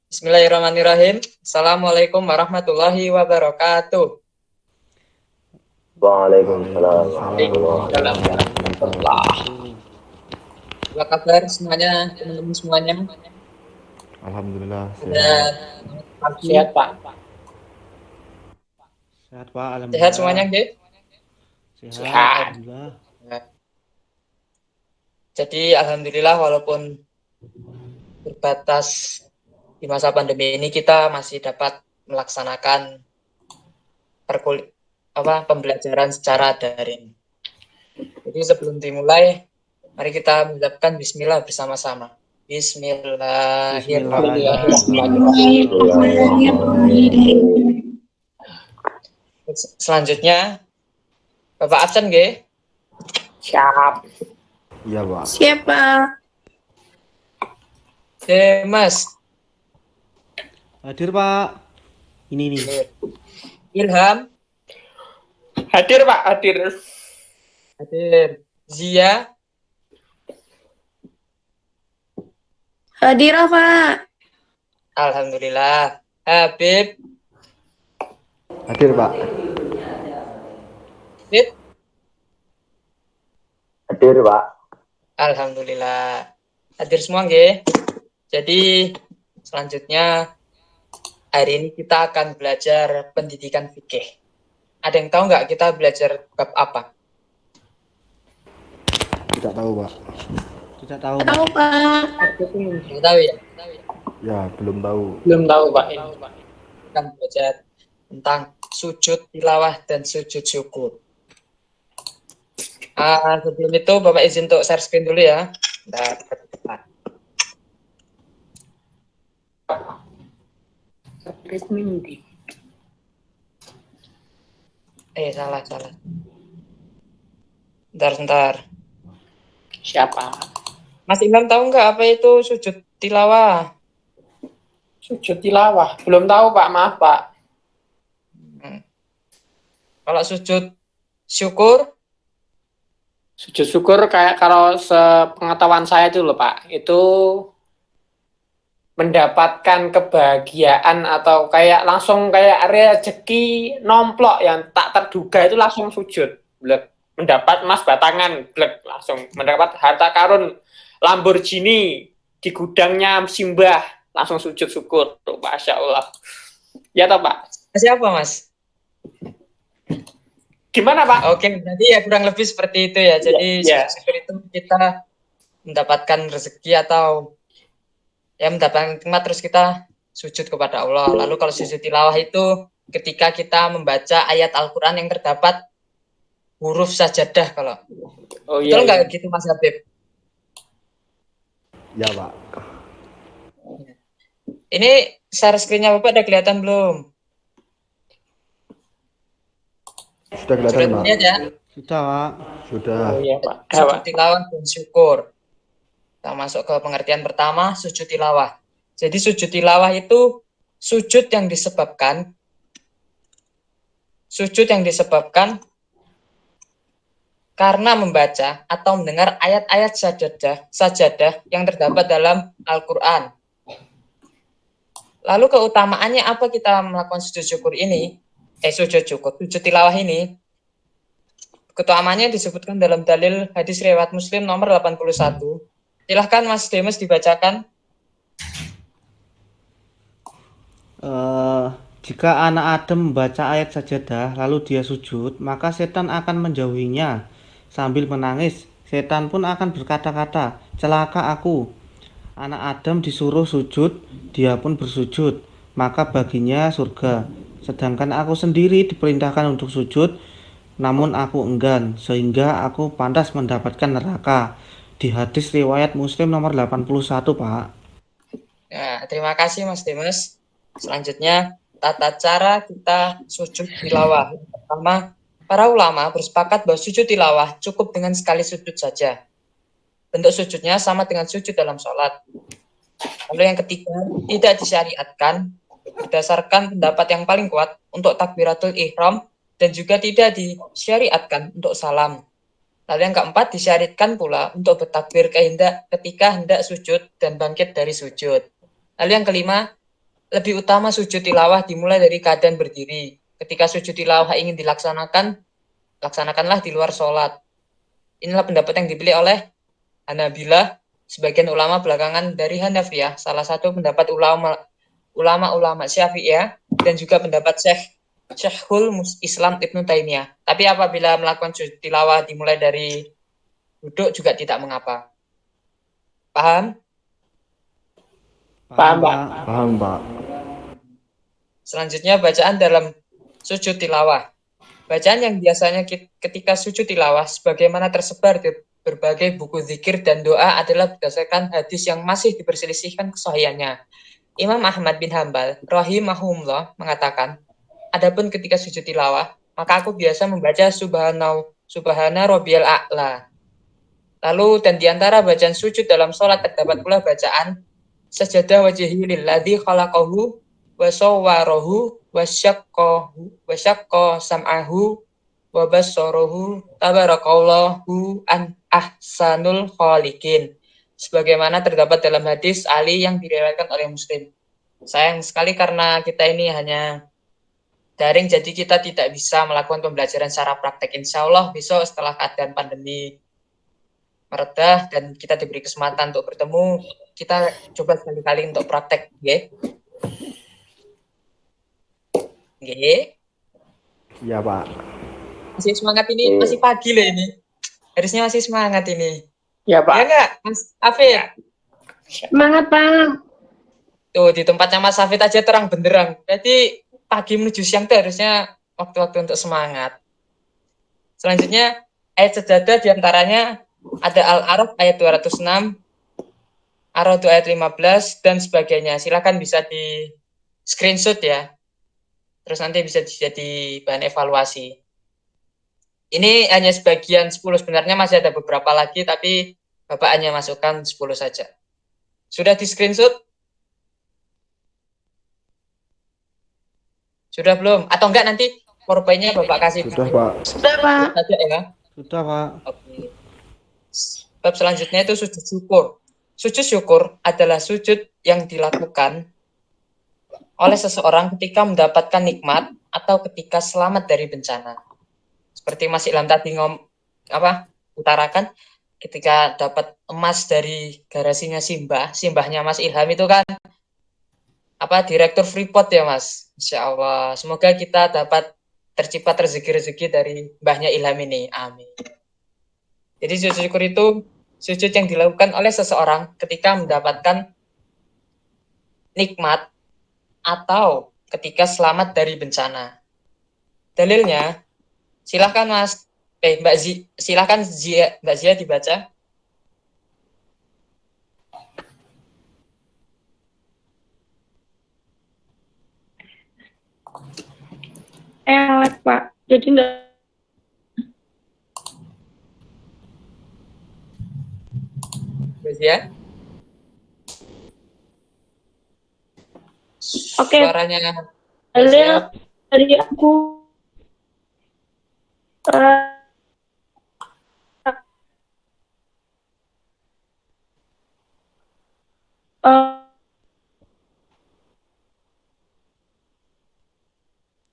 Bismillahirrahmanirrahim. Assalamualaikum warahmatullahi wabarakatuh. Waalaikumsalam Waalaikumsalam warahmatullahi warahmatullahi wabarakatuh. wabarakatuh. Apa kabar semuanya, teman-teman semuanya? Alhamdulillah Pada sehat. pagi, Sehat Pak. Sehat Pak, sehat alhamdulillah. semuanya, Nggih? Sehat, Sehat. alhamdulillah. Jadi alhamdulillah walaupun terbatas di masa pandemi ini kita masih dapat melaksanakan pembelajaran secara daring. Jadi sebelum dimulai, mari kita mengucapkan bismillah bersama-sama. Bismillahirrahmanirrahim. Selanjutnya, Bapak absen nggih? Siap. Iya Pak. Siapa? Mas. Hadir Pak. Ini nih. Ilham. Hadir Pak, hadir. Hadir. Zia. Hadir Pak. Alhamdulillah. Habib. Hadir Pak. Habib. Hadir Pak. Alhamdulillah. Hadir semua nggih. Jadi selanjutnya hari ini kita akan belajar pendidikan fikih. Ada yang tahu nggak kita belajar bab apa? Tidak tahu Pak. Tidak tahu. Tahu Pak. Nggak tahu ya? Ya, belum tahu. Belum tahu Pak. Kita akan belajar tentang sujud tilawah dan sujud syukur. Sebelum itu Bapak izin untuk share screen dulu ya. Bentar. Salah. Bentar. Siapa? Mas Imam tahu nggak apa itu sujud tilawah? Sujud tilawah. Belum tahu Pak, maaf Pak. Kalau sujud syukur? Sujud syukur kayak kalau sepengetahuan saya itu loh Pak, itu mendapatkan kebahagiaan atau kayak langsung kayak rezeki nomplok yang tak terduga itu langsung sujud. Blek. Mendapat emas batangan, blek, langsung mendapat harta karun Lamborghini di gudangnya Simbah, langsung sujud syukur. Tuh, Masya Allah. Ya toh Pak? Siapa Mas? Gimana Pak? Oke, berarti ya kurang lebih seperti itu ya. Jadi sujud syukur itu kita mendapatkan rezeki atau ya mendapatkan nikmat terus kita sujud kepada Allah. Lalu kalau sujud tilawah itu ketika kita membaca ayat Al-Quran yang terdapat huruf sajadah kalau. Betul nggak gitu Mas Habib? Ya Pak. Ini share screen-nya Bapak udah kelihatan belum? Sudah kelihatan Pak. Ya? Sudah Pak. Sudah. Oh iya Pak. Sujud tilawah dan syukur. Kita masuk ke pengertian pertama, sujud tilawah. Jadi sujud tilawah itu sujud yang disebabkan karena membaca atau mendengar ayat-ayat sajadah yang terdapat dalam Al-Quran. Lalu keutamaannya apa kita melakukan sujud syukur ini? Sujud tilawah ini. Keutamaannya disebutkan dalam dalil hadis riwayat Muslim nomor 81. Silahkan Mas Demes dibacakan. Jika anak Adam membaca ayat sajadah lalu dia sujud, maka setan akan menjauhinya. Sambil menangis, setan pun akan berkata-kata, celaka aku. Anak Adam disuruh sujud, dia pun bersujud, maka baginya surga. Sedangkan aku sendiri diperintahkan untuk sujud, namun aku enggan, sehingga aku pantas mendapatkan neraka. Di hadis riwayat Muslim nomor 81, Pak. Ya, terima kasih Mas Demes. Selanjutnya, tata cara kita sujud tilawah. Pertama, para ulama bersepakat bahwa sujud tilawah cukup dengan sekali sujud saja. Bentuk sujudnya sama dengan sujud dalam sholat. Lalu yang ketiga, tidak disyariatkan berdasarkan pendapat yang paling kuat untuk takbiratul ihram dan juga tidak disyariatkan untuk salam. Lalu yang keempat, disyariatkan pula untuk bertakbir ketika hendak sujud dan bangkit dari sujud. Lalu yang kelima, lebih utama sujud tilawah dimulai dari keadaan berdiri. Ketika sujud tilawah ingin dilaksanakan, laksanakanlah di luar sholat. Inilah pendapat yang dipilih oleh Hanabilah, sebagian ulama belakangan dari Hanafiyah, salah satu pendapat ulama Syafi'iyah, dan juga pendapat Syekhul Islam Ibnu Taimiyah. Tapi apabila melakukan sujud tilawah dimulai dari duduk juga tidak mengapa. Paham? Paham, Pak. Paham, Pak. Selanjutnya bacaan dalam sujud tilawah. Bacaan yang biasanya ketika sujud tilawah sebagaimana tersebar di berbagai buku zikir dan doa adalah berdasarkan hadis yang masih diperselisihkan kesahihannya. Imam Ahmad bin Hambal rahimahullah mengatakan, adapun ketika sujud tilawah, maka aku biasa membaca subhana rabbiyal a'la. Lalu dan diantara bacaan sujud dalam sholat terdapat pula bacaan sajadah wajhi lilladzi khalaqahu wa sawwarahu wa syaqqa sam'ahu wa bassarahu tabarakallahu an ahsanul khaliqin, sebagaimana terdapat dalam hadis Ali yang diriwayatkan oleh Muslim. Sayang sekali karena kita ini hanya daring, jadi kita tidak bisa melakukan pembelajaran secara praktek. Insya Allah besok setelah keadaan pandemi meredah dan kita diberi kesempatan untuk bertemu, kita coba sekali-kali untuk praktek, ya. Ya, Pak. Masih semangat ini, masih pagi loh ini. Harusnya masih semangat ini. Ya, Pak. Ya enggak, Mas Afid? Semangat, Pak. Tuh, di tempatnya Mas Afid aja terang benderang. Jadi pagi menuju siang tuh harusnya waktu-waktu untuk semangat. Selanjutnya, ayat sejadah diantaranya ada Al-A'raf ayat 206, Ar-Ra'd ayat 15, dan sebagainya. Silakan bisa di screenshot ya. Terus nanti bisa jadi bahan evaluasi. Ini hanya sebagian 10, sebenarnya masih ada beberapa lagi, tapi Bapak hanya masukkan 10 saja. Sudah di screenshot? Sudah belum? Atau enggak nanti PowerPoint-nya Bapak kasih? Sudah, Pak. Sudah, Pak. Saja ya. Sudah, Pak. Oke. Bab selanjutnya itu sujud syukur. Sujud syukur adalah sujud yang dilakukan oleh seseorang ketika mendapatkan nikmat atau ketika selamat dari bencana. Seperti Mas Ilham tadi utarakan, ketika dapat emas dari garasinya simbahnya Mas Ilham itu kan Direktur Freeport ya Mas. Insya Allah. Semoga kita dapat tercipta rezeki-rezeki dari mbahnya Ilham ini. Amin. Jadi sujud syukur itu sujud yang dilakukan oleh seseorang ketika mendapatkan nikmat atau ketika selamat dari bencana. Dalilnya, silahkan Mas, silahkan Mbak Zia dibaca. Lag, Pak. Jadi enggak. Mbak Zia? Oke. Suaranya Dalil dari aku.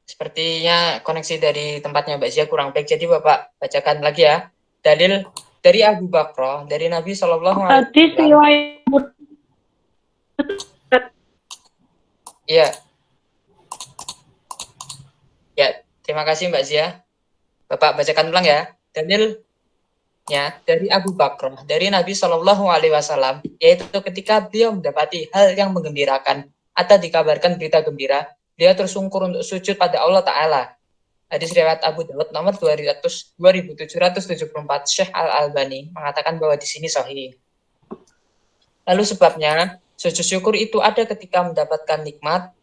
Sepertinya koneksi dari tempatnya Mbak Zia kurang baik, jadi Bapak bacakan lagi ya. Dalil dari Abu Bakr, dari Nabi Shallallahu Alaihi Hadis Wasallam. riwayat. Iya. Ya, terima kasih Mbak Zia. Bapak bacakan ulang ya. Dalilnya dari Abu Bakr, dari Nabi Shallallahu Alaihi Wasallam, yaitu ketika beliau mendapati hal yang menggembirakan atau dikabarkan berita gembira, dia tersungkur untuk sujud pada Allah Ta'ala. Hadis riwayat Abu Dawud nomor 2774. Syekh Al-Albani mengatakan bahwa di sini sahih. Lalu sebabnya, sujud syukur itu ada ketika mendapatkan nikmat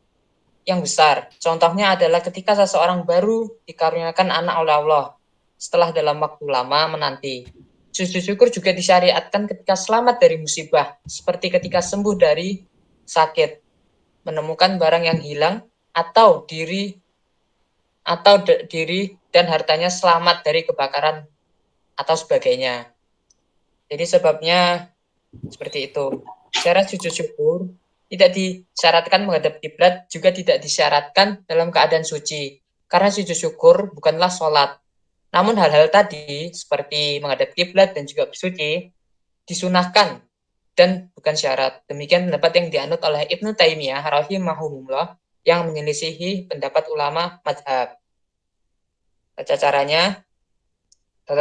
yang besar. Contohnya adalah ketika seseorang baru dikaruniakan anak oleh Allah setelah dalam waktu lama menanti. Sujud syukur juga disyariatkan ketika selamat dari musibah, seperti ketika sembuh dari sakit, menemukan barang yang hilang, atau diri dan hartanya selamat dari kebakaran atau sebagainya. Jadi sebabnya seperti itu. Syarat sujud syukur tidak disyaratkan menghadap kiblat, juga tidak disyaratkan dalam keadaan suci. Karena sujud syukur bukanlah sholat. Namun hal-hal tadi seperti menghadap kiblat dan juga bersuci disunahkan dan bukan syarat. Demikian pendapat yang dianut oleh Ibnu Taimiyah rahimahullah yang menyelisihi pendapat ulama mazhab. Tata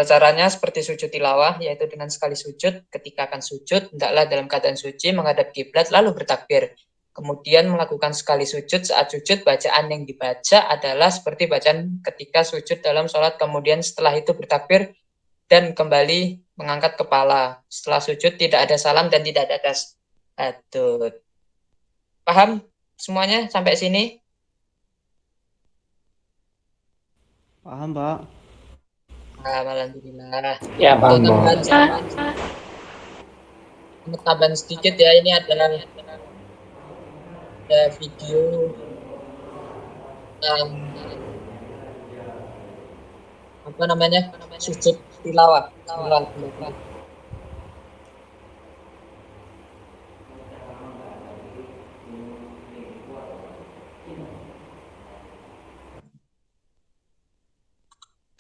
caranya seperti sujud tilawah, yaitu dengan sekali sujud, ketika akan sujud, hendaklah dalam keadaan suci menghadap kiblat lalu bertakbir. Kemudian melakukan sekali sujud, saat sujud bacaan yang dibaca adalah seperti bacaan ketika sujud dalam sholat, kemudian setelah itu bertakbir dan kembali mengangkat kepala. Setelah sujud tidak ada salam dan tidak ada tasahud. Paham semuanya sampai sini? Paham, Pak? Alhamdulillah. Ya, Pak. Untuk Pak. tambahan sedikit ya, ini ada video apa namanya, sujud tilawah.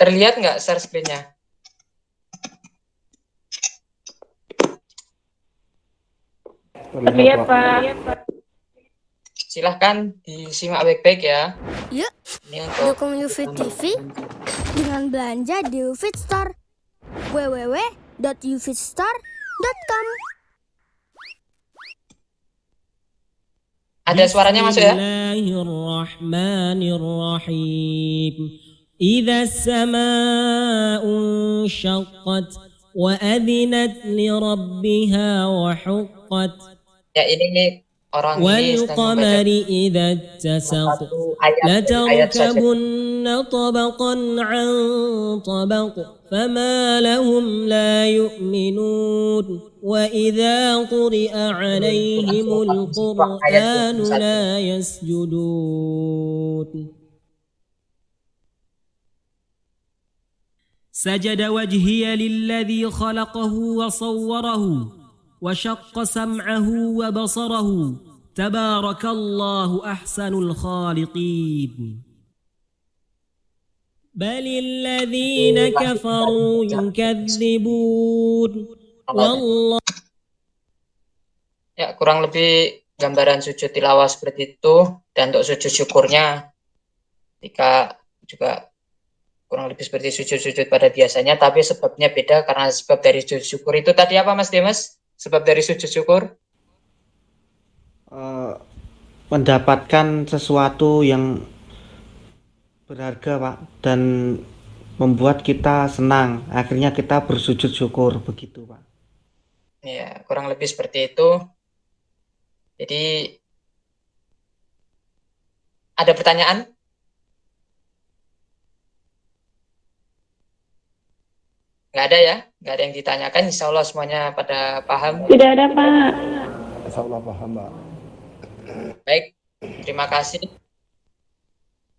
Terlihat nggak share screen-nya? Terlihat, Pak. Silahkan disimak baik-baik ya. Yuk, Ini untuk dukung UFIT TV dengan belanja di UFIT Store. www.ufitstore.com. ada suaranya masuk ya? Bismillahirrahmanirrahim. Idza as-samaa'u inshaqqat wa adzinat li rabbiha wa huqqat Ya, ini orang ini wal sedang membaca qamari idza ittasaq satu ayat dari ayat saja. لتركبن طبقا عن طبق فما لهم لا يؤمنون وإذا قرئ عليهم القرآن لا يسجدون سجد وجهي للذي خلقه وصوره وشق سمعه وبصره تبارك الله أحسن الخالقين بل الذين كفروا يكذبون والله. Ya, kurang lebih gambaran sujud tilawah seperti itu. Dan untuk sujud syukurnya ketika juga kurang lebih seperti sujud-sujud pada biasanya, tapi sebabnya beda karena sebab dari sujud syukur itu tadi apa Mas Demas? Sebab dari sujud syukur? Mendapatkan sesuatu yang berharga, Pak, dan membuat kita senang. Akhirnya kita bersujud syukur, begitu, Pak. Ya, kurang lebih seperti itu. Jadi ada pertanyaan? Nggak ada ya? Nggak ada yang ditanyakan. Insya Allah semuanya pada paham. Tidak ada, Pak. Insyaallah paham, Pak. Baik, terima kasih.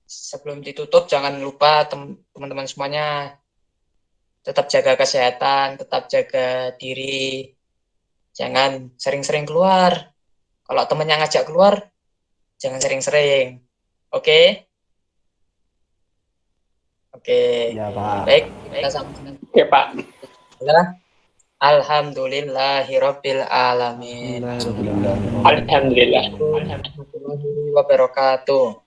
Sebelum ditutup, jangan lupa teman-teman semuanya tetap jaga kesehatan, tetap jaga diri. Jangan sering-sering keluar. Kalau temennya ngajak keluar, jangan sering-sering. Oke? Oke. Ya, Pak. Baik, kita sama-sama. Ya, Pak. Alhamdulillahirabbil alamin. Alhamdulillah. Warahmatullahi wabarakatuh.